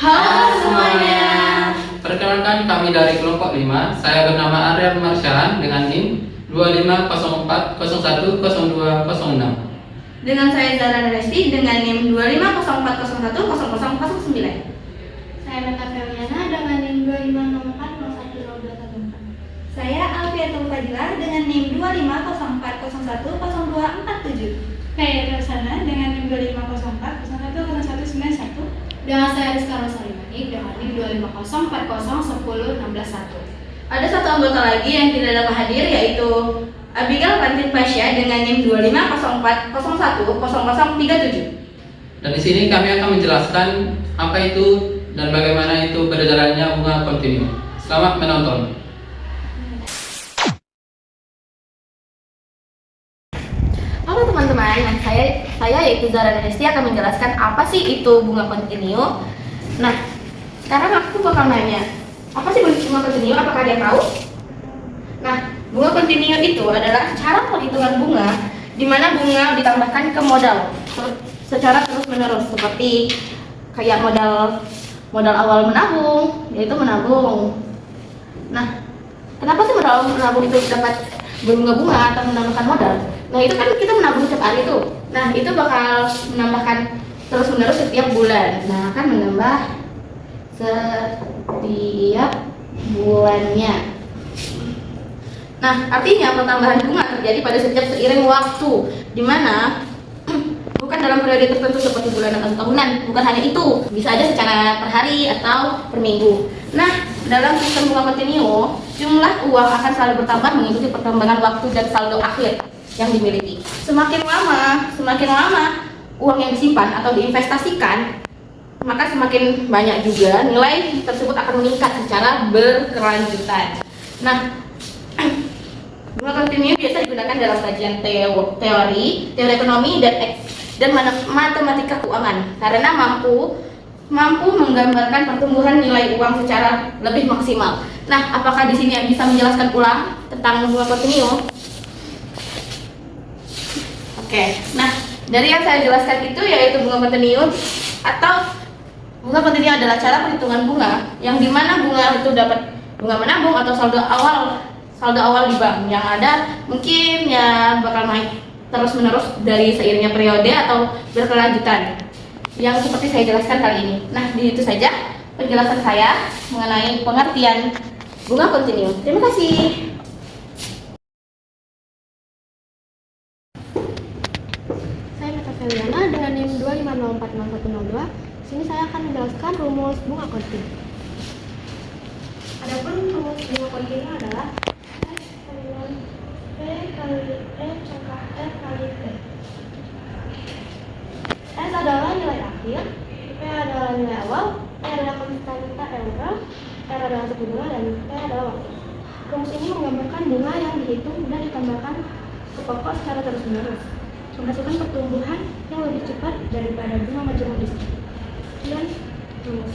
Halo semuanya. Perkenalkan kami dari kelompok 5. Saya bernama Arya Marsyalan dengan NIM 2504010206. Dengan saya Zara Resti dengan NIM 2504010009. Saya Meta Feliana dengan NIM 2504010214. Saya Alfiatul Fadilah dengan NIM 2504010247. Saya Rosana dengan NIM 2504010191. Dengan saya Rizka Rosalimani dengan NIM 2504010161. Ada satu anggota lagi yang tidak dapat hadir, yaitu Abigail Pantin Pasya dengan NIM 2504010037. Dan di sini kami akan menjelaskan apa itu dan bagaimana itu berjalannya bunga kontinu. Selamat menonton. Halo teman-teman, saya yaitu Zara Resti akan menjelaskan apa sih itu bunga kontinu. Nah, sekarang aku bakal nanya, apa sih bunga kontinu? Apakah ada yang tahu? Nah, bunga kontinu itu adalah cara perhitungan bunga di mana bunga ditambahkan ke modal secara terus-menerus, seperti kayak modal awal menabung, yaitu menabung. Nah, kenapa sih modal menabung itu dapat berbunga-bunga atau menambahkan modal? Nah, itu kan kita menabung setiap hari tuh. Nah, itu bakal menambahkan terus-menerus setiap bulan. Nah, akan menambah setiap bulannya. Nah, artinya pertambahan bunga terjadi pada setiap seiring waktu, di mana bukan dalam periode tertentu seperti bulanan atau tahunan. Bukan hanya itu, bisa aja secara per hari atau per minggu. Nah, dalam sistem bunga kontinu, jumlah uang akan selalu bertambah mengikuti perkembangan waktu dan saldo akhir yang dimiliki. Semakin lama uang yang disimpan atau diinvestasikan, maka semakin banyak juga nilai tersebut akan meningkat secara berkelanjutan. Nah, bunga kontinu biasa digunakan dalam kajian teori ekonomi dan matematika keuangan karena mampu menggambarkan pertumbuhan nilai uang secara lebih maksimal. Nah, apakah di sini bisa menjelaskan ulang tentang bunga kontinu? Oke. Nah, dari yang saya jelaskan itu yaitu bunga kontinu adalah cara perhitungan bunga yang dimana bunga itu dapat bunga menabung atau saldo awal di bank yang ada mungkin ya bakal naik terus-menerus dari seiringnya periode atau berkelanjutan yang seperti saya jelaskan kali ini. Nah, di itu saja penjelasan saya mengenai pengertian bunga kontinu. Terima kasih. Saya Meta Feliana dengan NIM 25040102. Sini saya akan menjelaskan rumus bunga kontinu. Adapun rumus bunga kontinu adalah P kali E pangkat R kali T. S adalah nilai akhir, P adalah nilai awal, E adalah konstanta euro, R adalah suku bunga, dan T adalah waktu. Rumus ini menggambarkan bunga yang dihitung dan ditambahkan ke pokok secara terus-menerus, menghasilkan pertumbuhan yang lebih cepat daripada bunga majemuk di sini. Dan rumus.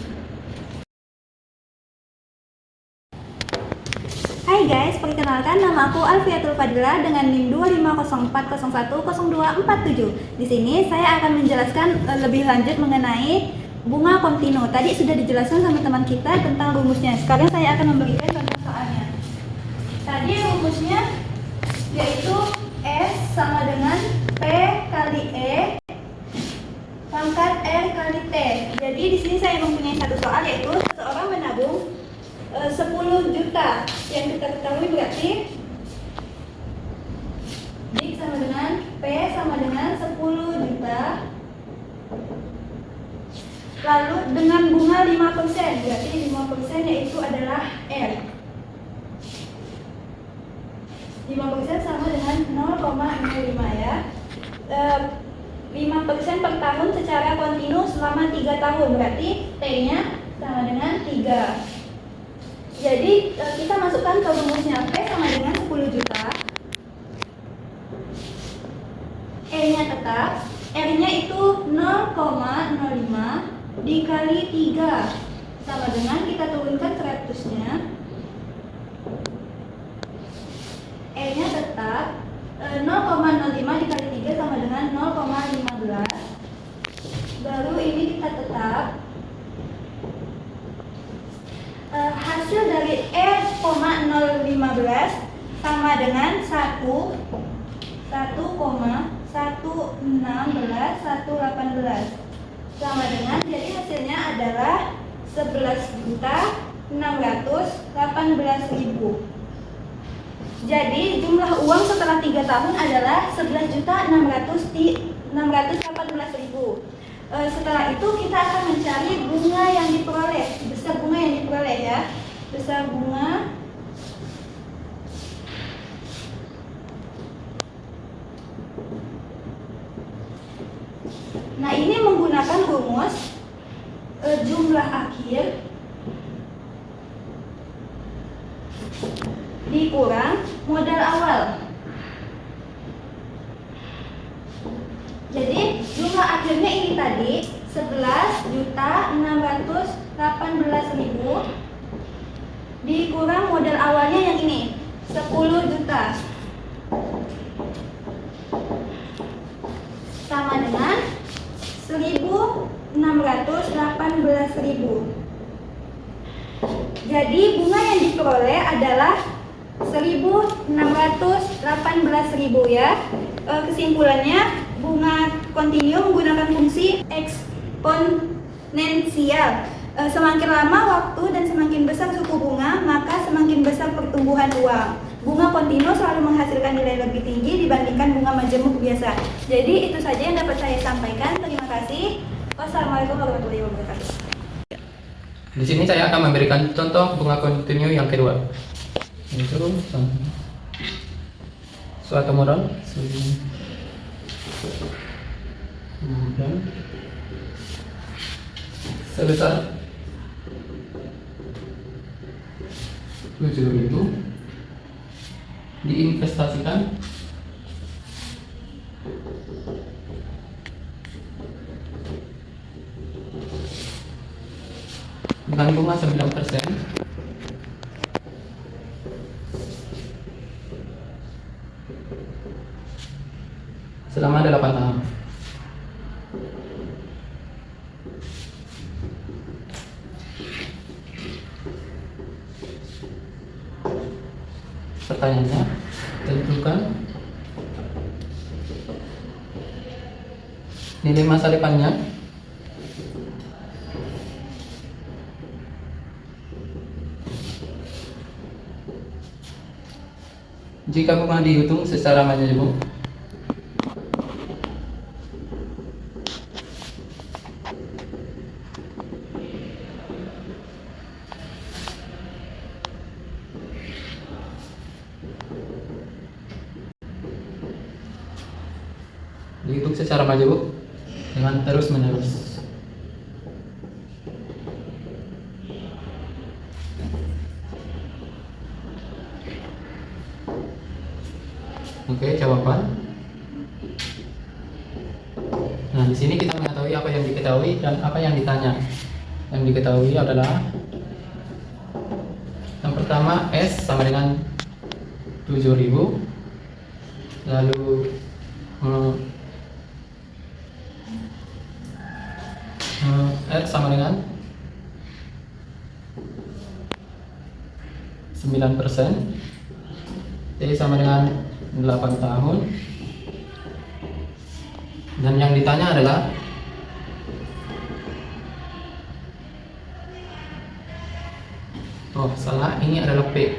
Hai guys, perkenalkan nama aku Alfiatul Fadilah dengan NIM 2504010247. Di sini saya akan menjelaskan lebih lanjut mengenai bunga kontinu. Tadi sudah dijelaskan sama teman kita tentang rumusnya. Sekarang saya akan memberikan contoh soalnya. Tadi rumusnya yaitu S sama dengan P kali E pangkat R kali T. Jadi di sini saya mempunyai satu soal yaitu seseorang menabung 10 juta yang kita ketahui berarti Dik sama dengan P sama dengan 10 juta, lalu dengan bunga 5%, berarti 5% yaitu adalah R. 5% sama dengan 0,05 ya. 5% per tahun secara kontinu selama 3 tahun, berarti T nya sama dengan 3. Jadi kita masukkan ke rumusnya. P sama dengan 10 juta, E nya tetap, R nya itu 0,05 dikali 3 sama dengan, kita turunkan 100 nya, E nya tetap 0,05 dikali 3 sama dengan 0,15. Baru ini kita tetap dikali E,015 sama dengan 1,116,118 sama dengan, jadi hasilnya adalah 11.618.000. Jadi jumlah uang setelah 3 tahun adalah 11.618.000. Setelah itu kita akan mencari bunga yang diperoleh, besar bunga yang diperoleh ya, besar bunga. Nah, ini menggunakan rumus jumlah akhir dikurang modal awal. Jadi jumlah akhirnya ini tadi 11.618.000 dikurang modal awalnya yang ini 10 juta sama dengan 1.618.000. Jadi bunga yang diperoleh adalah 1.618.000 ya. Kesimpulannya, bunga kontinu menggunakan fungsi eksponensial. Semakin lama waktu dan semakin besar suku bunga, maka semakin besar pertumbuhan uang. Bunga kontinu selalu menghasilkan nilai lebih tinggi dibandingkan bunga majemuk biasa. Jadi itu saja yang dapat saya sampaikan. Terima kasih. Wassalamualaikum warahmatullahi wabarakatuh. Di sini saya akan memberikan contoh bunga kontinu yang kedua. Itu suatu modal sebesar 7.000 diinvestasikan dengan bunga 9% selama 8 tahun. Pertanyaannya, tentukan nilai masa depannya jika bunga dihitung secara majemuk. Dihitung secara majemuk dengan terus menerus. Oke, jawaban. Nah, di sini kita mengetahui apa yang diketahui dan apa yang ditanya. Yang diketahui adalah yang pertama S sama dengan 7.000, lalu R sama dengan 9%, T sama dengan 8 tahun, dan yang ditanya adalah salah, ini adalah P.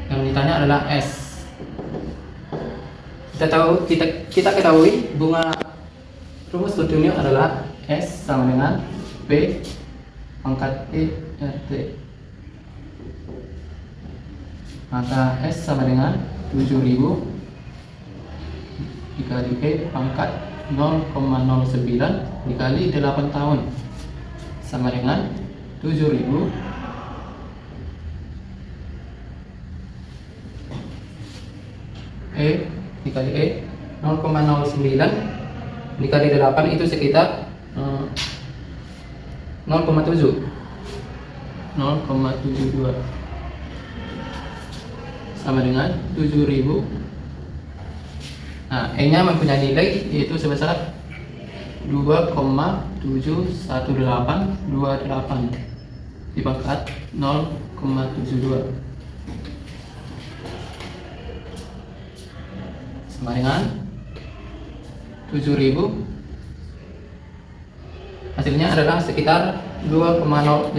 Yang ditanya adalah S. Kita ketahui bunga rumus kontinu adalah S sama dengan P pangkat E RT. Maka S sama dengan 7.000 dikali P pangkat 0,09 dikali 8 tahun sama dengan 7.000 E dikali E 0,09 dikali 8 itu sekitar 0,72 sama dengan 7.000. Nah, E-nya mempunyai nilai yaitu sebesar 2,71828. dipangkat 0,72 sama dengan 7.000. Hasilnya adalah sekitar 2,054.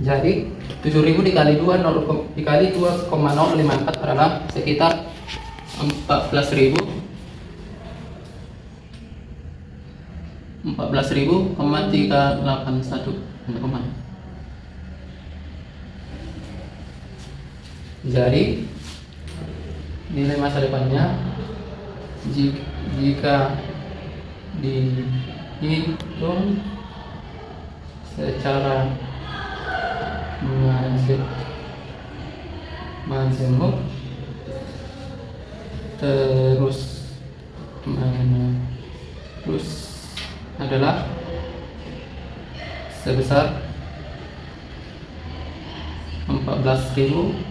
Jadi 7.000 dikali 2,054 adalah sekitar 14.381. Jadi nilai masa depannya jika dihitung secara majemuk terus adalah sebesar 14.381.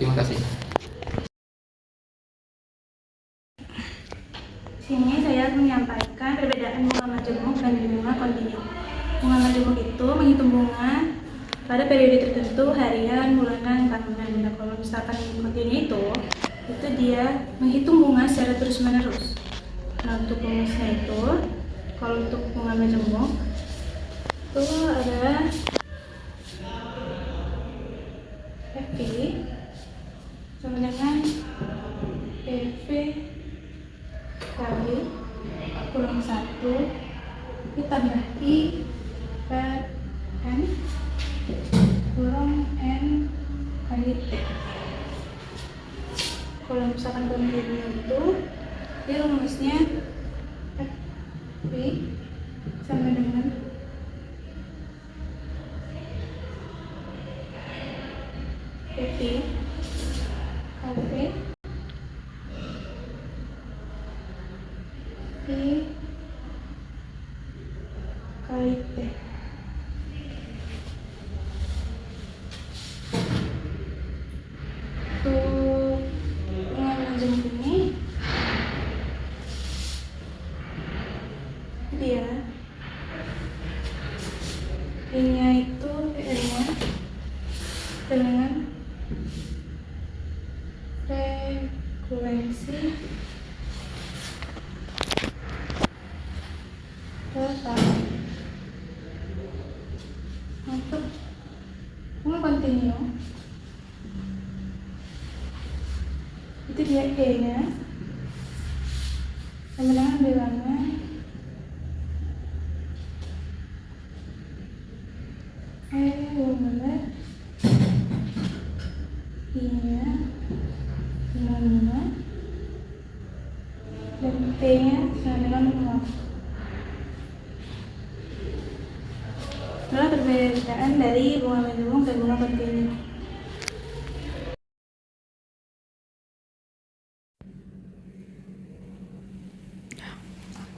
Terima kasih. Sini saya menyampaikan perbedaan bunga majemuk dan bunga kontinu. Bunga majemuk itu menghitung bunga pada periode tertentu, harian, bulanan, tahunan. Nah, kalau misalkan kontinu itu dia menghitung bunga secara terus-menerus. Nah, untuk rumusnya itu, kalau untuk bunga majemuk itu ada FP sama dengan PV kali kurang 1 ditambah I per N kurang N kali T. Kalau misalkan kontinu itu dia rumusnya FP sama dengan FP kali P kali T. Untuk bunga majemuk ini dia I-nya itu PR-nya dengan frekuensi delta. Untuk bunga kontinu itu dia E-nya sama dengan bilangnya bulat I-nya 5 dan T-nya sama dengan 0. Adalah perbedaan dari bunga majemuk dan bunga kontinu.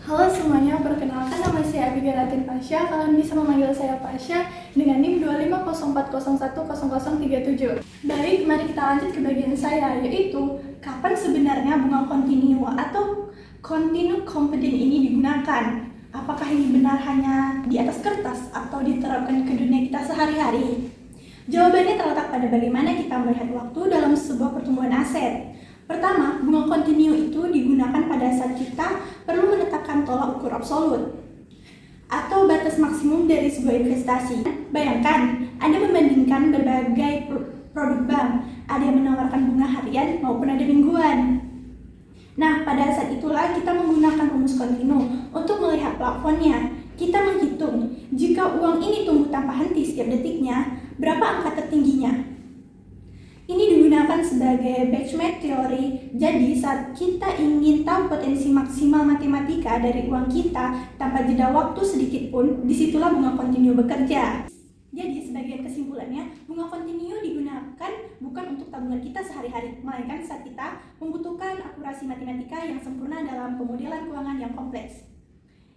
Halo semuanya, perkenalkan nama saya Abigail Atin Pasha. Kalian bisa memanggil saya Pasha dengan NIM 250401037. Baik, mari kita lanjut ke bagian saya, yaitu kapan sebenarnya bunga kontinu atau continue compounding ini digunakan. Apakah ini benar hanya di atas kertas atau diterapkan ke dunia kita sehari-hari? Jawabannya terletak pada bagaimana kita melihat waktu dalam sebuah pertumbuhan aset. Pertama, bunga kontinu itu digunakan pada saat kita perlu menetapkan tolak ukur absolut atau batas maksimum dari sebuah investasi. Bayangkan, Anda membandingkan berbagai produk bank, ada yang menawarkan bunga harian maupun ada mingguan. Nah, pada saat itulah kita menggunakan rumus kontinu untuk melihat plafonnya. Kita menghitung, jika uang ini tumbuh tanpa henti setiap detiknya, berapa angka tertingginya. Ini digunakan sebagai benchmark teori. Jadi, saat kita ingin tahu potensi maksimal matematika dari uang kita tanpa jeda waktu sedikit pun, disitulah bunga kontinu bekerja. Jadi, sebagai kesimpulannya, bunga kontinu digunakan bukan untuk tabungan kita sehari-hari, melainkan saat kita membutuhkan akurasi matematika yang sempurna dalam pemodelan keuangan yang kompleks.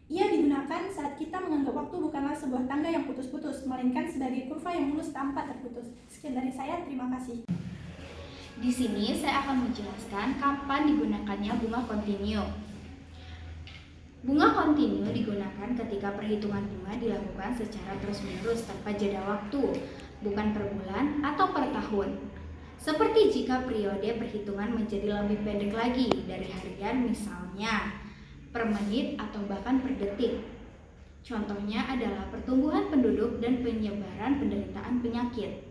Ia digunakan saat kita menganggap waktu bukanlah sebuah tangga yang putus-putus, melainkan sebagai kurva yang mulus tanpa terputus. Sekian dari saya, terima kasih. Di sini saya akan menjelaskan kapan digunakannya bunga kontinu. Bunga kontinu digunakan ketika perhitungan bunga dilakukan secara terus-menerus tanpa jeda waktu, bukan per bulan atau per tahun. Seperti jika periode perhitungan menjadi lebih pendek lagi dari harian, misalnya per menit atau bahkan per detik. Contohnya adalah pertumbuhan penduduk dan penyebaran penderitaan penyakit.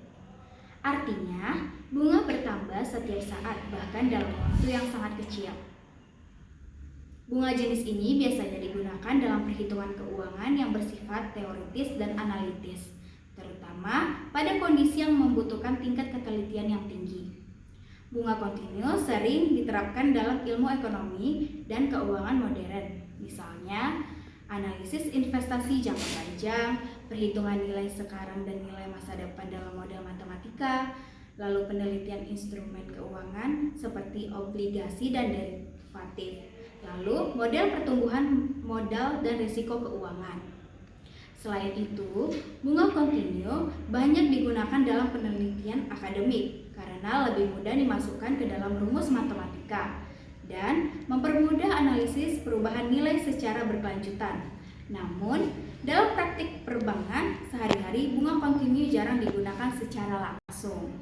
Artinya, bunga bertambah setiap saat, bahkan dalam waktu yang sangat kecil. Bunga jenis ini biasanya digunakan dalam perhitungan keuangan yang bersifat teoritis dan analitis, terutama pada kondisi yang membutuhkan tingkat ketelitian yang tinggi. Bunga kontinu sering diterapkan dalam ilmu ekonomi dan keuangan modern, misalnya analisis investasi jangka panjang, perhitungan nilai sekarang dan nilai masa depan dalam model matematika, lalu penelitian instrumen keuangan seperti obligasi dan derivatif, lalu model pertumbuhan modal dan risiko keuangan. Selain itu, bunga kontinu banyak digunakan dalam penelitian akademik karena lebih mudah dimasukkan ke dalam rumus matematika dan mempermudah analisis perubahan nilai secara berkelanjutan. Namun, dalam praktik perbankan sehari-hari bunga kontinu jarang digunakan secara langsung.